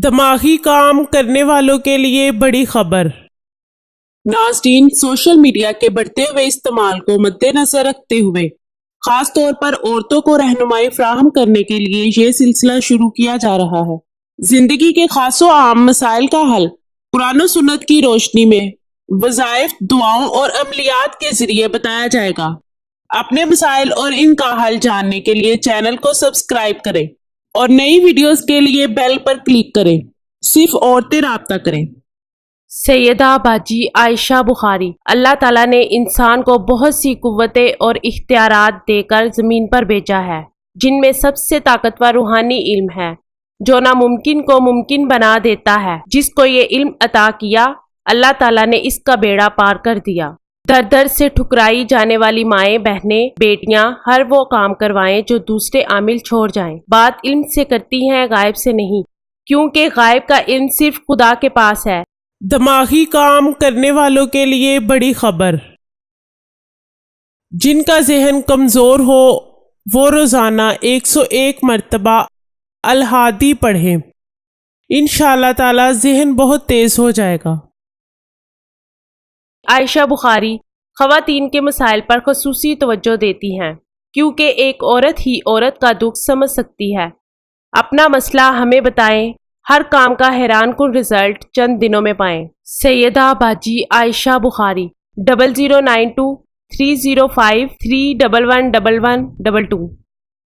دماغی کام کرنے والوں کے لیے بڑی خبر۔ ناظرین، سوشل میڈیا کے بڑھتے ہوئے استعمال کو مد نظر رکھتے ہوئے خاص طور پر عورتوں کو رہنمائی فراہم کرنے کے لیے یہ سلسلہ شروع کیا جا رہا ہے۔ زندگی کے خاص و عام مسائل کا حل قرآن و سنت کی روشنی میں وظائف، دعاؤں اور عملیات کے ذریعے بتایا جائے گا۔ اپنے مسائل اور ان کا حل جاننے کے لیے چینل کو سبسکرائب کریں اور نئی ویڈیوز کے لیے بیل پر کلک کریں۔ صرف عورتیں رابطہ کریں۔ سیدہ باجی عائشہ بخاری۔ اللہ تعالیٰ نے انسان کو بہت سی قوتیں اور اختیارات دے کر زمین پر بھیجا ہے، جن میں سب سے طاقتور روحانی علم ہے، جو ناممکن کو ممکن بنا دیتا ہے۔ جس کو یہ علم عطا کیا، اللہ تعالیٰ نے اس کا بیڑا پار کر دیا۔ در در سے ٹھکرائی جانے والی مائیں، بہنیں، بیٹیاں ہر وہ کام کروائیں جو دوسرے عامل چھوڑ جائیں۔ بات علم سے کرتی ہیں، غائب سے نہیں، کیونکہ غائب کا علم صرف خدا کے پاس ہے۔ دماغی کام کرنے والوں کے لیے بڑی خبر۔ جن کا ذہن کمزور ہو وہ روزانہ 101 مرتبہ الہادی پڑھیں، انشاءاللہ تعالی ذہن بہت تیز ہو جائے گا۔ عائشہ بخاری خواتین کے مسائل پر خصوصی توجہ دیتی ہیں، کیونکہ ایک عورت ہی عورت کا دکھ سمجھ سکتی ہے۔ اپنا مسئلہ ہمیں بتائیں، ہر کام کا حیران کن رزلٹ چند دنوں میں پائیں۔ سیدہ باجی عائشہ بخاری 0092 305 3111122